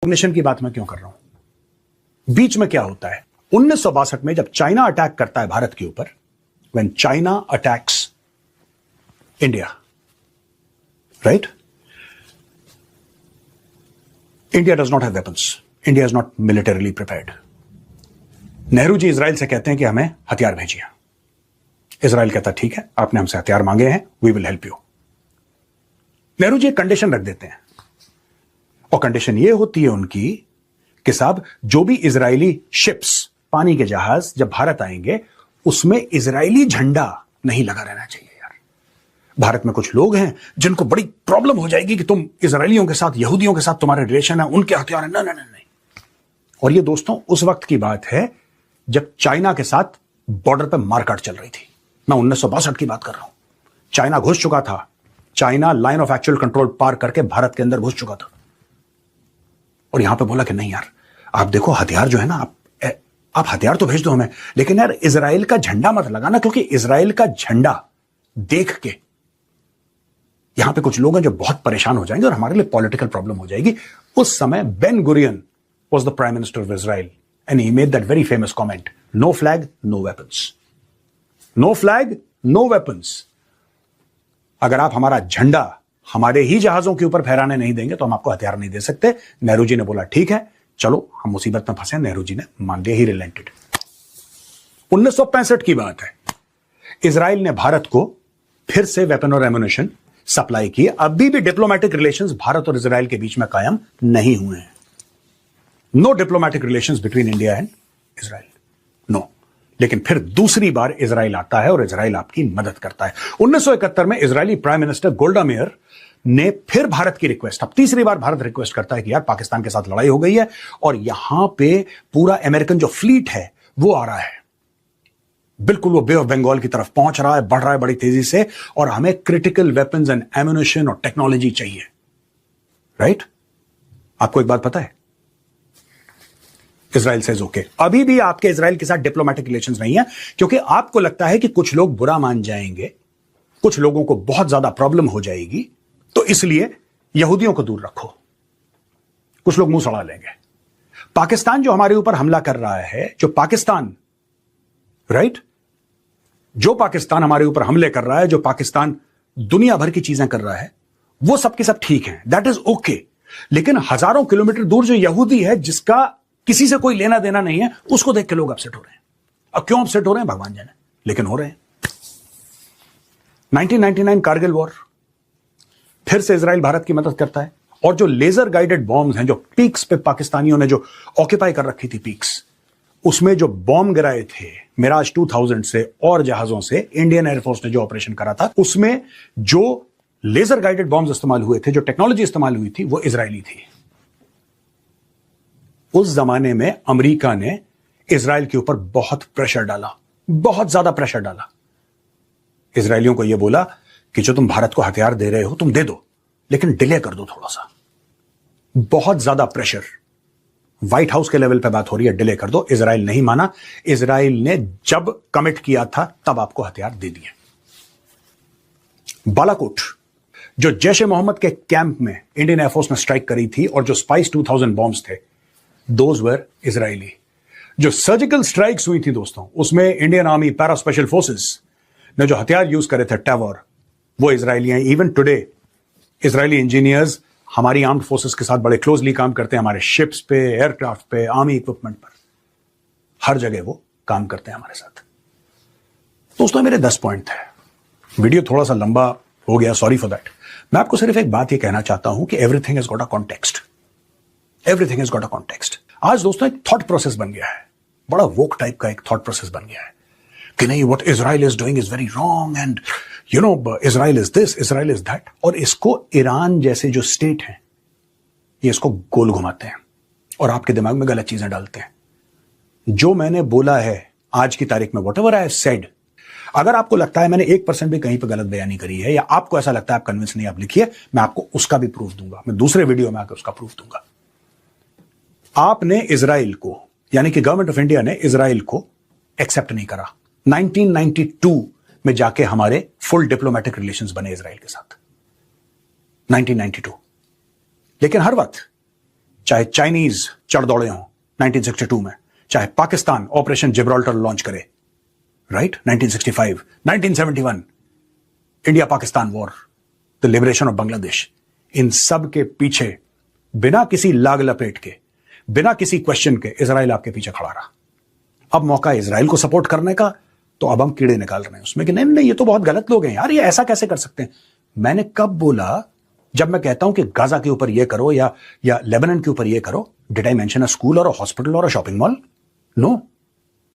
Recognition की बात मैं क्यों कर रहा हूं? बीच में क्या होता है? 1962 में जब चाइना अटैक करता है भारत के ऊपर, when China attacks India, right? India does not have weapons, India is not militarily prepared. Nehru ji Israel से कहते हैं कि हमें हथियार भेजिए। इजराइल कहता ठीक है, आपने हमसे हथियार मांगे हैं, we will help you. Nehru ji एक कंडीशन रख देते हैं, और कंडीशन यह होती है उनकी कि साहब जो भी इजरायली शिप्स, पानी के जहाज जब भारत आएंगे, उसमें इजरायली झंडा नहीं लगा रहना चाहिए। यार, भारत में कुछ लोग हैं जिनको बड़ी प्रॉब्लम हो जाएगी कि तुम इजरायलियों के साथ, यहूदियों के साथ तुम्हारे रिलेशन है, उनके हथियार है। नहीं। और ये दोस्तों उस वक्त की बात है जब चाइना के साथ बॉर्डर पर मारकाट चल रही थी। मैं 1962 की बात कर रहा हूं। चाइना घुस चुका था, China line of actual control पार करके भारत के अंदर घुस चुका था, और यहां पे बोला कि नहीं यार, आप देखो हथियार जो है ना, आप हथियार तो भेज दो हमें, लेकिन यार इजराइल का झंडा मत लगाना, क्योंकि इजराइल का झंडा देख के यहां पे कुछ लोग हैं जो बहुत परेशान हो जाएंगे और हमारे लिए पॉलिटिकल प्रॉब्लम हो जाएगी। उस समय Ben Gurion was the Prime Minister of Israel, and he made that very famous comment: no flag, no weapons. No flag, no weapons. अगर आप हमारा झंडा हमारे ही जहाजों के ऊपर फहराने नहीं देंगे तो हम आपको हथियार नहीं दे सकते। नेहरू जी ने बोला ठीक है, चलो हम मुसीबत में फंसे। नेहरू जी ने मान लिया, ही रिलेंटेड। 1965 की बात है, इजराइल ने भारत को फिर से वेपन और एम्युनिशन सप्लाई की। अभी भी डिप्लोमेटिक रिलेशंस भारत और इजराइल के बीच में कायम नहीं हुए हैं। No diplomatic relations between India and Israel, no. लेकिन फिर दूसरी बार इजराइल आता है और इजराइल आपकी मदद करता है। 1971 में इजरायली प्राइम मिनिस्टर गोल्डा मेयर ने फिर भारत की रिक्वेस्ट, अब तीसरी बार भारत रिक्वेस्ट करता है कि यार पाकिस्तान के साथ लड़ाई हो गई है और यहां पे पूरा अमेरिकन जो फ्लीट है वो आ रहा है, बिल्कुल वो बे ऑफ बंगाल की तरफ पहुंच रहा है, बढ़ रहा है बड़ी तेजी से, और हमें क्रिटिकल वेपन्स एंड एम्युनिशन और टेक्नोलॉजी चाहिए, राइट? आपको एक बात पता है, इजराइल सेज ओके। अभी भी आपके इजराइल के साथ डिप्लोमेटिक रिलेशंस नहीं है, क्योंकि आपको लगता है कि कुछ लोग बुरा मान जाएंगे, कुछ लोगों को बहुत ज्यादा प्रॉब्लम हो जाएगी, तो इसलिए यहूदियों को दूर रखो। कुछ लोग मुंह सड़ा लेंगे। पाकिस्तान जो हमारे ऊपर हमला कर रहा है, जो पाकिस्तान, राइट, जो पाकिस्तान हमारे ऊपर हमले कर रहा है, जो पाकिस्तान दुनिया भर की चीजें कर रहा है, वो सबके सब ठीक है, दैट इज ओके। लेकिन हजारों किलोमीटर दूर जो यहूदी है, जिसका किसी से कोई लेना देना नहीं है, उसको देख के लोग अपसेट हो रहे हैं। अब क्यों अपसेट हो रहे हैं भगवान जाने, लेकिन हो रहे हैं। 1999 कारगिल वॉर, फिर से इजराइल भारत की मदद करता है, और जो लेजर गाइडेड बॉम्ब्स हैं, जो पीक्स पे पाकिस्तानियों ने जो ऑक्यूपाई कर रखी थी पीक्स, उसमें जो बॉम्ब गिराए थे मिराज 2000 से और जहाजों से, इंडियन एयरफोर्स ने जो ऑपरेशन करा था, उसमें जो लेजर गाइडेड बॉम्ब्स इस्तेमाल हुए थे, जो टेक्नोलॉजी इस्तेमाल हुई थी, वो इजरायली थी। उस जमाने में अमेरिका ने इजराइल के ऊपर बहुत प्रेशर डाला, बहुत ज्यादा प्रेशर डाला। इजरायलियों को यह बोला कि जो तुम भारत को हथियार दे रहे हो तुम दे दो, लेकिन डिले कर दो थोड़ा सा। बहुत ज्यादा प्रेशर, व्हाइट हाउस के लेवल पे बात हो रही है, डिले कर दो। इजराइल नहीं माना। इजराइल ने जब कमिट किया था तब आपको हथियार दे दिए। बालाकोट, जो जैश ए मोहम्मद के कैंप में इंडियन एयरफोर्स ने स्ट्राइक करी थी, और जो स्पाइस 2000 बॉम्ब्स थे, दोज वर इजरायली। जो सर्जिकल स्ट्राइक्स हुई थी दोस्तों, उसमें Indian army para special forces ने जो हथियार यूज करे थे, टैवर, वो इजरायली हैं। इवन टुडे इजरायली इंजीनियर्स हमारी आर्म्ड फोर्सेस के साथ बड़े क्लोजली काम करते हैं, हमारे शिप्स पे, एयरक्राफ्ट पे, आर्मी इक्विपमेंट पर, हर जगह वो काम करते हैं हमारे साथ। दोस्तों मेरे 10 पॉइंट थे, वीडियो थोड़ा सा लंबा हो गया, सॉरी फॉर दैट। मैं आपको सिर्फ एक बात ये कहना चाहता हूं कि everything has got a context, everything has got a context. आज दोस्तों एक थॉट प्रोसेस बन गया है, बड़ा वोक टाइप का एक थॉट प्रोसेस बन गया है कि नहीं, what Israel is doing is very wrong, and you know Israel is this, Israel is that. और इसको ईरान जैसे जो स्टेट है, ये इसको गोल घुमाते हैं और आपके दिमाग में गलत चीजें डालते हैं। जो मैंने बोला है आज की तारीख में, what ever I have said, अगर आपको लगता है मैंने 1% भी कहीं पर गलत बयानी करी है, या आपको ऐसा लगता है आप कन्विंस नहीं, आप लिखिए, मैं आपको उसका भी प्रूफ दूंगा। मैं दूसरे वीडियो में आकर उसका प्रूफ दूंगा। आपने इजराइल को, यानी कि गवर्नमेंट ऑफ इंडिया ने इजराइल को एक्सेप्ट नहीं करा। 1992 में जाके हमारे फुल डिप्लोमेटिक रिलेशंस बने इजराइल के साथ, 1992। लेकिन हर वक्त चाहे चाइनीज चढ़ दौड़े हों 1962 में, चाहे पाकिस्तान ऑपरेशन जिब्राल्टर लॉन्च करे, right, 1965, 1971, India Pakistan war, the liberation of Bangladesh, इन सब के पीछे बिना किसी लाग लपेट के, बिना किसी क्वेश्चन के इजराइल आपके पीछे खड़ा रहा। अब मौका है इजराइल को सपोर्ट करने का, तो अब हम कीड़े निकाल रहे हैं उसमें कि नहीं नहीं, ये तो बहुत गलत लोग हैं यार, ये ऐसा कैसे कर सकते हैं। मैंने कब बोला, जब मैं कहता हूं कि गाजा के ऊपर ये करो या लेबनान के ऊपर ये करो, did I mention a school और अ हॉस्पिटल और अ शॉपिंग मॉल? नो।